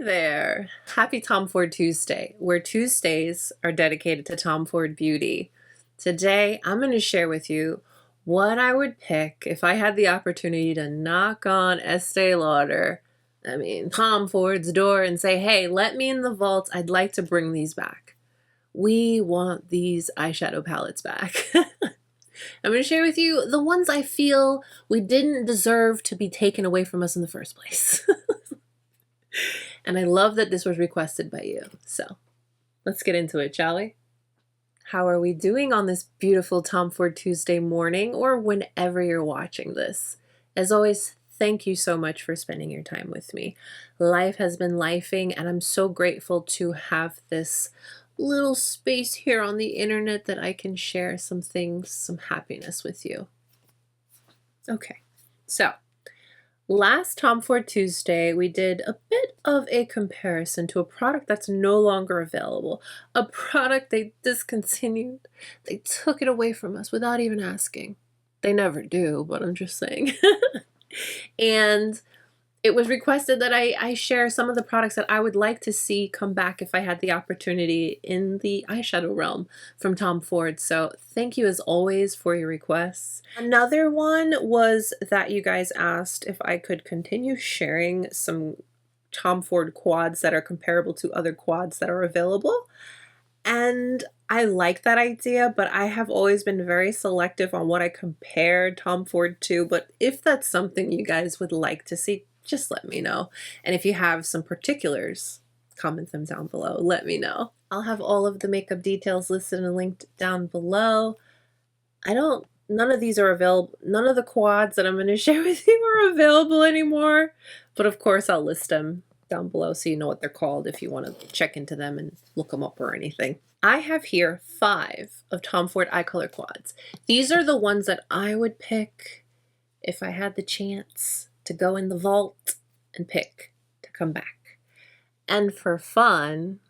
there! Happy Tom Ford Tuesday, where Tuesdays are dedicated to Tom Ford beauty. Today, I'm going to share with you what I would pick if I had the opportunity to knock on Estee Lauder, Tom Ford's door, and say, hey, let me in the vault. I'd like to bring these back. We want these eyeshadow palettes back. I'm going to share with you the ones I feel we didn't deserve to be taken away from us in the first place. And I love that this was requested by you. So let's get into it, shall we? How are we doing on this beautiful Tom Ford Tuesday morning, or whenever you're watching this? As always, thank you so much for spending your time with me. Life has been lifing, and I'm so grateful to have this little space here on the internet that I can share some things, some happiness with you. Okay, so last Tom Ford Tuesday, we did a bit of a comparison to a product that's no longer available, a product they discontinued. They took it away from us without even asking. They never do, but I'm just saying. And it was requested that I share some of the products that I would like to see come back if I had the opportunity in the eyeshadow realm from Tom Ford. So thank you as always for your requests. Another one was that you guys asked if I could continue sharing some Tom Ford quads that are comparable to other quads that are available. And I like that idea, but I have always been very selective on what I compare Tom Ford to. But if that's something you guys would like to see, just let me know. And if you have some particulars, comment them down below. Let me know. I'll have all of the makeup details listed and linked down below. None of these are available. None of the quads that I'm going to share with you are available anymore. But of course, I'll list them down below so you know what they're called if you want to check into them and look them up or anything. I have here 5 of Tom Ford eye color quads. These are the ones that I would pick if I had the chance to go in the vault and pick to come back. And for fun,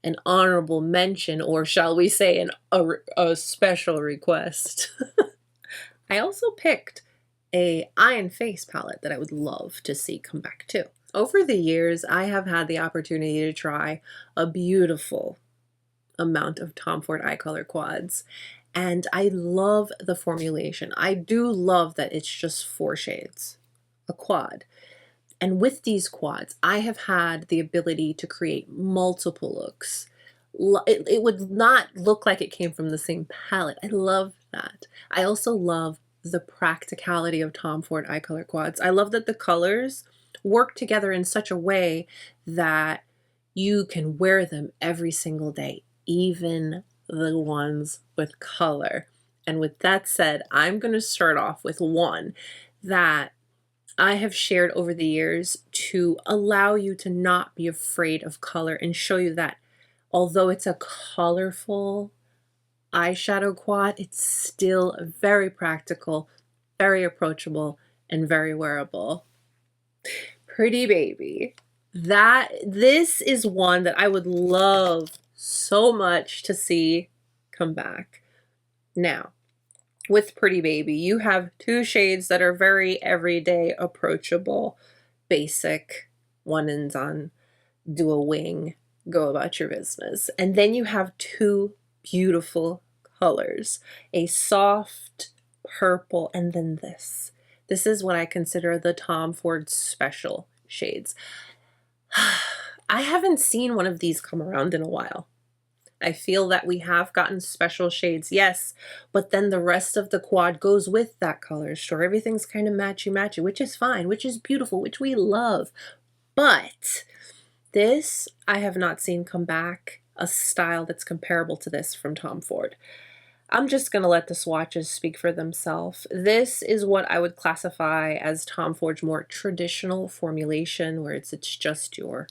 an honorable mention, or shall we say a special request, I also picked a eye and face palette that I would love to see come back too. Over the years, I have had the opportunity to try a beautiful amount of Tom Ford eye color quads, and I love the formulation. I do love that it's just 4 shades, a quad. And with these quads, I have had the ability to create multiple looks. It would not look like it came from the same palette. I love that. I also love the practicality of Tom Ford eye color quads. I love that the colors work together in such a way that you can wear them every single day, even the ones with color. And with that said, I'm going to start off with one that I have shared over the years to allow you to not be afraid of color and show you that although it's a colorful eyeshadow quad, it's still very practical, very approachable, and very wearable. Pretty Baby. This is one that I would love so much to see come back. Now, with Pretty Baby, you have 2 shades that are very everyday, approachable, basic. One and done. Do a wing. Go about your business. And then you have 2 beautiful colors. A soft purple, and then this. This is what I consider the Tom Ford special shades. I haven't seen one of these come around in a while. I feel that we have gotten special shades, yes, but then the rest of the quad goes with that color. Sure, everything's kind of matchy-matchy, which is fine, which is beautiful, which we love. But this, I have not seen come back, a style that's comparable to this from Tom Ford. I'm just going to let the swatches speak for themselves. This is what I would classify as Tom Ford's more traditional formulation, where it's just your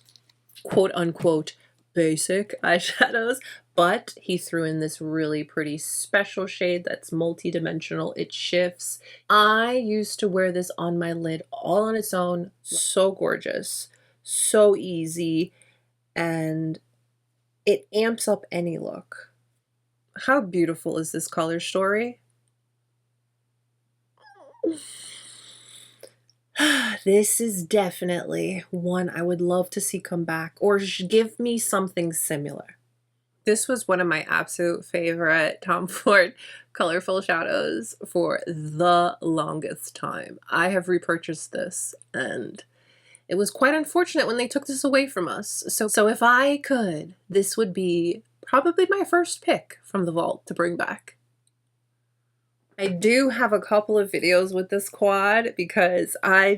quote-unquote basic eyeshadows, but he threw in this really pretty special shade that's multi-dimensional. It shifts. I used to wear this on my lid all on its own. So gorgeous, so easy, and it amps up any look. How beautiful is this color story? This is definitely one I would love to see come back, or give me something similar. This was one of my absolute favorite Tom Ford colorful shadows for the longest time. I have repurchased this, and it was quite unfortunate when they took this away from us. So if I could, this would be probably my first pick from the vault to bring back. I do have a couple of videos with this quad because I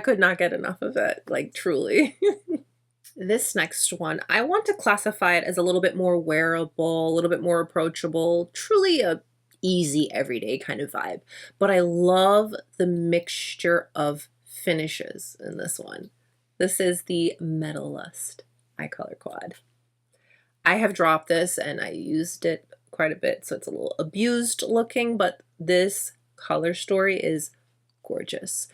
could not get enough of it, like truly. This next one, I want to classify it as a little bit more wearable, a little bit more approachable, truly a easy everyday kind of vibe. But I love the mixture of finishes in this one. This is the MetalLust Eye Color Quad. I have dropped this and I used it quite a bit, so it's a little abused looking, but this color story is gorgeous.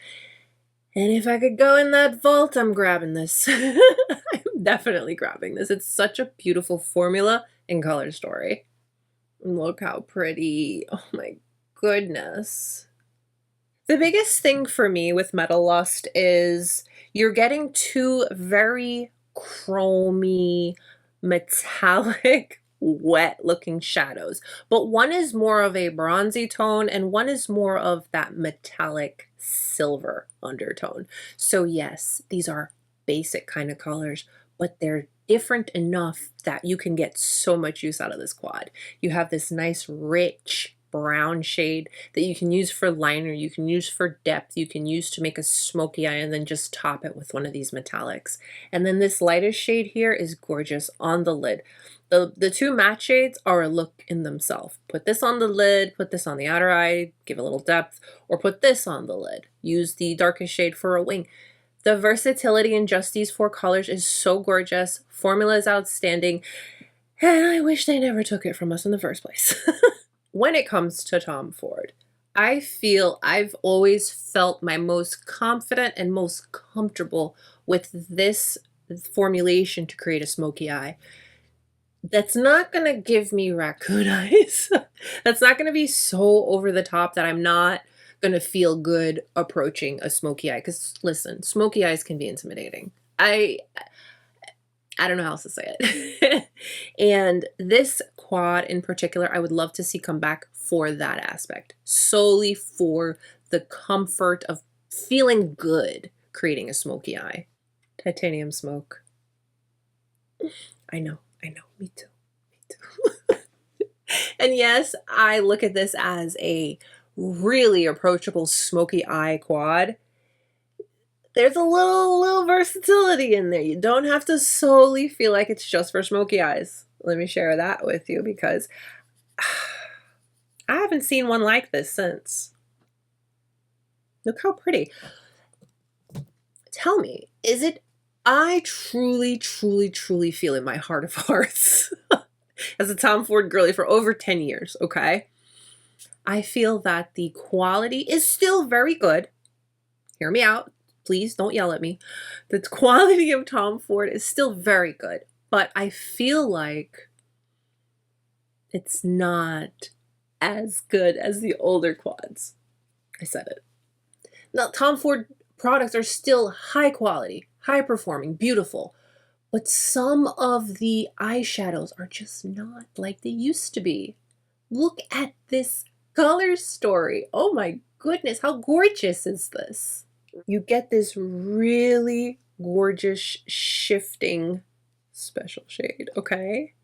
And if I could go in that vault, I'm grabbing this. I'm definitely grabbing this. It's such a beautiful formula and color story. Look how pretty. Oh my goodness. The biggest thing for me with MetalLust is you're getting two very chromy, metallic, wet looking shadows, but one is more of a bronzy tone and one is more of that metallic silver undertone. So yes, these are basic kind of colors, but they're different enough that you can get so much use out of this quad. You have this nice rich brown shade that you can use for liner, you can use for depth, you can use to make a smoky eye and then just top it with one of these metallics. And then this lightest shade here is gorgeous on the lid. The two matte shades are a look in themselves. Put this on the lid, put this on the outer eye, give a little depth, or put this on the lid. Use the darkest shade for a wing. The versatility in just these four colors is so gorgeous. Formula is outstanding. And I wish they never took it from us in the first place. When it comes to Tom Ford, I feel I've always felt my most confident and most comfortable with this formulation to create a smoky eye. That's not going to give me raccoon eyes. That's not going to be so over the top that I'm not going to feel good approaching a smoky eye. Because listen, smoky eyes can be intimidating. I don't know how else to say it. And this quad in particular, I would love to see come back for that aspect. Solely for the comfort of feeling good creating a smoky eye. Titanium smoke. I know, me too. And yes, I look at this as a really approachable smoky eye quad. There's a little versatility in there. You don't have to solely feel like it's just for smoky eyes. Let me share that with you because I haven't seen one like this since. Look how pretty. Tell me, is it, I truly feel in my heart of hearts as a Tom Ford girly for over 10 years, okay? I feel that the quality is still very good. Hear me out. Please don't yell at me. The quality of Tom Ford is still very good, but I feel like it's not as good as the older quads. I said it. Now, Tom Ford products are still high quality, high performing, beautiful, but some of the eyeshadows are just not like they used to be. Look at this color story. Oh my goodness, how gorgeous is this? You get this really gorgeous shifting special shade, okay?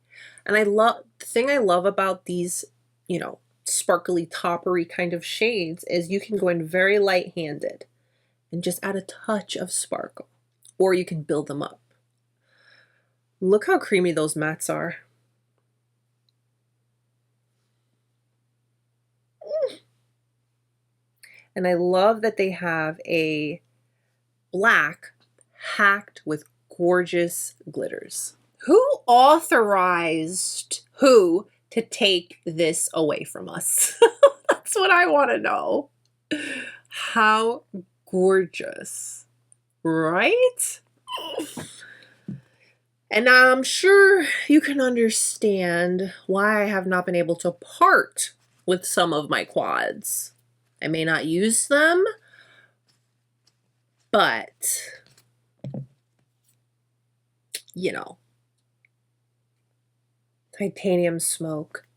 And the thing I love about these, you know, sparkly toppery kind of shades is you can go in very light-handed and just add a touch of sparkle, or you can build them up. Look how creamy those mattes are. And I love that they have a black hacked with gorgeous glitters. Who authorized who to take this away from us? That's what I want to know. How gorgeous, right? And I'm sure you can understand why I have not been able to part with some of my quads. I may not use them, But, you know, titanium smoke,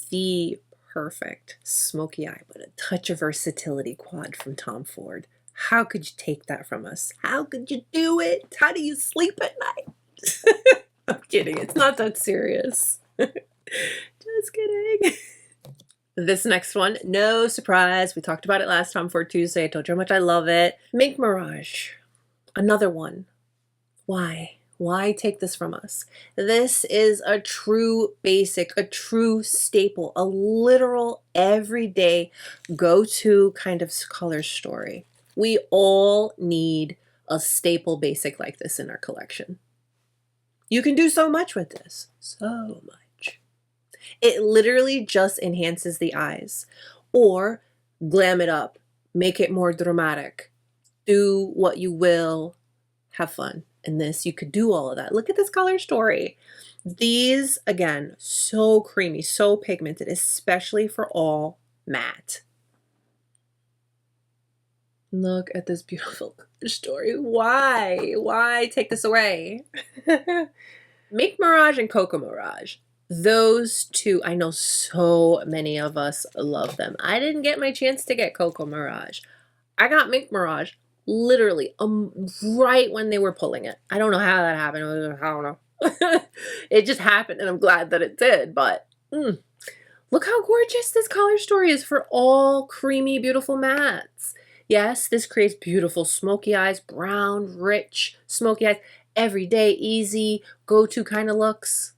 the perfect smoky eye, but a touch of versatility quad from Tom Ford. How could you take that from us? How could you do it? How do you sleep at night? I'm kidding. It's not that serious. Just kidding. This next one, no surprise. We talked about it last Tom Ford Tuesday. I told you how much I love it. Mink Mirage. Another one. Why? Why take this from us? This is a true basic, a true staple, a literal everyday go-to kind of color story. We all need a staple basic like this in our collection. You can do so much with this. So much. It literally just enhances the eyes. Or glam it up. Make it more dramatic. Do what you will. Have fun. In this, you could do all of that. Look at this color story. These, again, so creamy, so pigmented, especially for all matte. Look at this beautiful color story. Why? Why take this away? Mink Mirage and Cocoa Mirage. Those two, I know so many of us love them. I didn't get my chance to get Cocoa Mirage. I got Mink Mirage literally right when they were pulling it. I don't know how that happened. I don't know. It just happened, and I'm glad that it did. But look how gorgeous this color story is for all creamy, beautiful mattes. Yes, this creates beautiful smoky eyes, brown, rich, smoky eyes, everyday, easy, go-to kind of looks.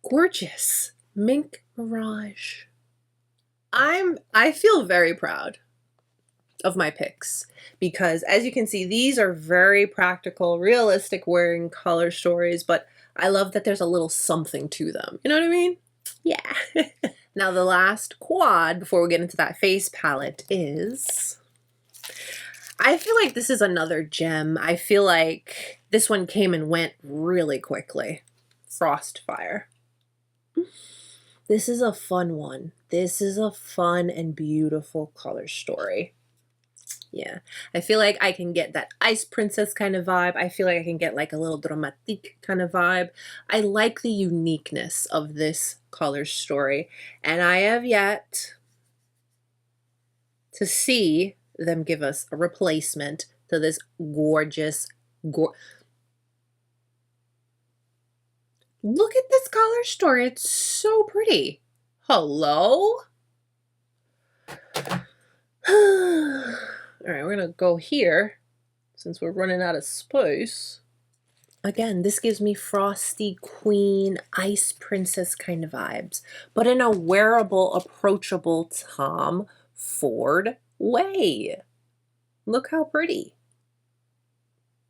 Gorgeous. Mink Mirage. I feel very proud of my picks because, as you can see, these are very practical, realistic wearing color stories, but I love that there's a little something to them. You know what I mean? Yeah. Now the last quad before we get into that face palette is, I feel like this is another gem. I feel like this one came and went really quickly. Frostfire. This is a fun one. This is a fun and beautiful color story. Yeah, I feel like I can get that Ice Princess kind of vibe. I feel like I can get like a little dramatique kind of vibe. I like the uniqueness of this color story, and I have yet to see them give us a replacement to this gorgeous, look at this color story. It's so pretty. Hello? All right, we're gonna go here since we're running out of space. Again, this gives me Frosty Queen, Ice Princess kind of vibes, but in a wearable, approachable Tom Ford way. Look how pretty.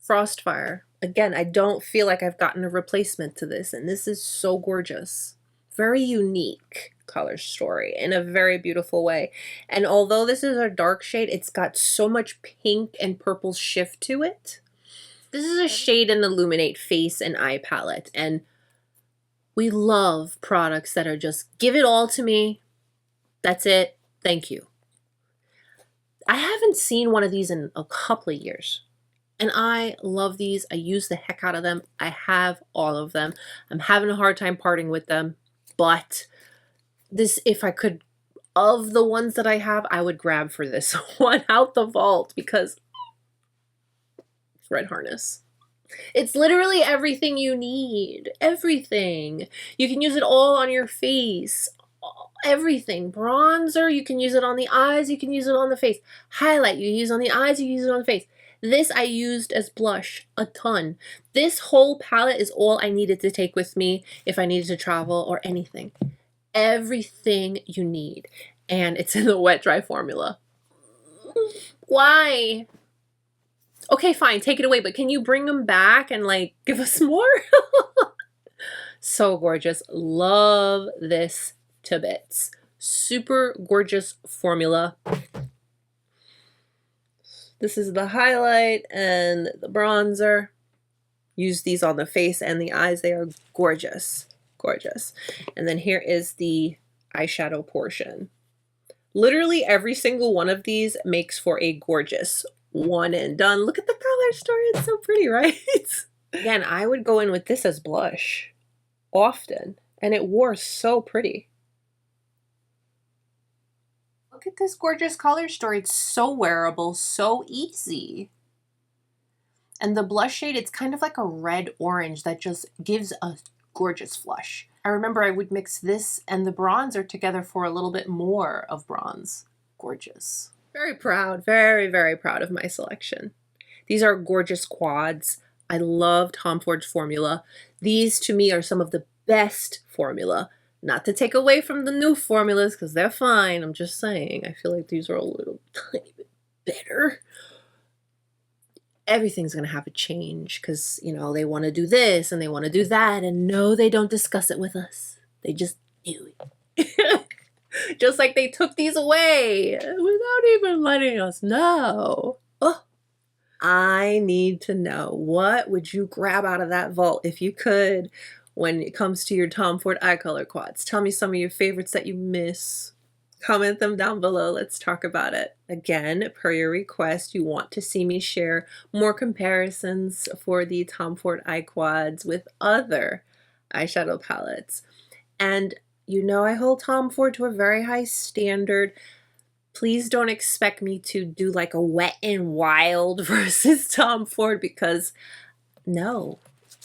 Frostfire. Again, I don't feel like I've gotten a replacement to this, and this is so gorgeous. Very unique color story in a very beautiful way. And although this is a dark shade, it's got so much pink and purple shift to it. This is a shade in Illuminate face and eye palette, and we love products that are just give it all to me. That's it. Thank you. I haven't seen one of these in a couple of years. And I love these. I use the heck out of them. I have all of them. I'm having a hard time parting with them. But this, if I could, of the ones that I have, I would grab for this one out the vault because red harness. It's literally everything you need. Everything. You can use it all on your face. Everything. Bronzer, you can use it on the eyes. You can use it on the face. Highlight, you use it on the eyes. You use it on the face. This I used as blush a ton. This whole palette is all I needed to take with me if I needed to travel or anything. Everything you need. And it's in the wet dry formula. Why? Okay, fine, take it away, but can you bring them back and like give us more? So gorgeous. Love this to bits. Super gorgeous formula. This is the highlight and the bronzer. Use these on the face and the eyes. They are gorgeous. Gorgeous. And then here is the eyeshadow portion. Literally every single one of these makes for a gorgeous one and done. Look at the color story. It's so pretty, right? Again, I would go in with this as blush often, and it wore so pretty. Look at this gorgeous color story. It's so wearable, so easy. And the blush shade, it's kind of like a red orange that just gives a gorgeous flush. I remember I would mix this and the bronzer together for a little bit more of bronze. Gorgeous. Very proud, very, very proud of my selection. These are gorgeous quads. I love Tom Ford's formula. These to me are some of the best formula. Not to take away from the new formulas because they're fine. I'm just saying. I feel like these are a little tiny bit better. Everything's going to have a change because, you know, they want to do this and they want to do that. And no, they don't discuss it with us. They just do it. Just like they took these away without even letting us know. Oh, I need to know, what would you grab out of that vault if you could when it comes to your Tom Ford eye color quads? Tell me some of your favorites that you miss. Comment them down below. Let's talk about it. Again, per your request, you want to see me share more comparisons for the Tom Ford eye quads with other eyeshadow palettes. And you know I hold Tom Ford to a very high standard. Please don't expect me to do like a Wet n Wild versus Tom Ford, because no,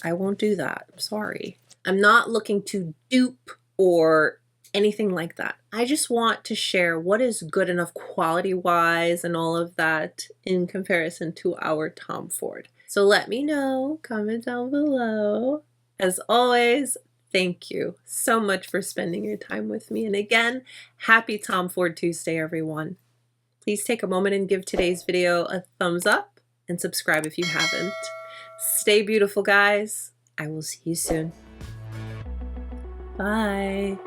I won't do that. I'm sorry. I'm not looking to dupe or anything like that. I just want to share what is good enough quality-wise and all of that in comparison to our Tom Ford. So let me know, comment down below. As always, thank you so much for spending your time with me. And again, happy Tom Ford Tuesday, everyone. Please take a moment and give today's video a thumbs up and subscribe if you haven't. Stay beautiful, guys. I will see you soon. Bye.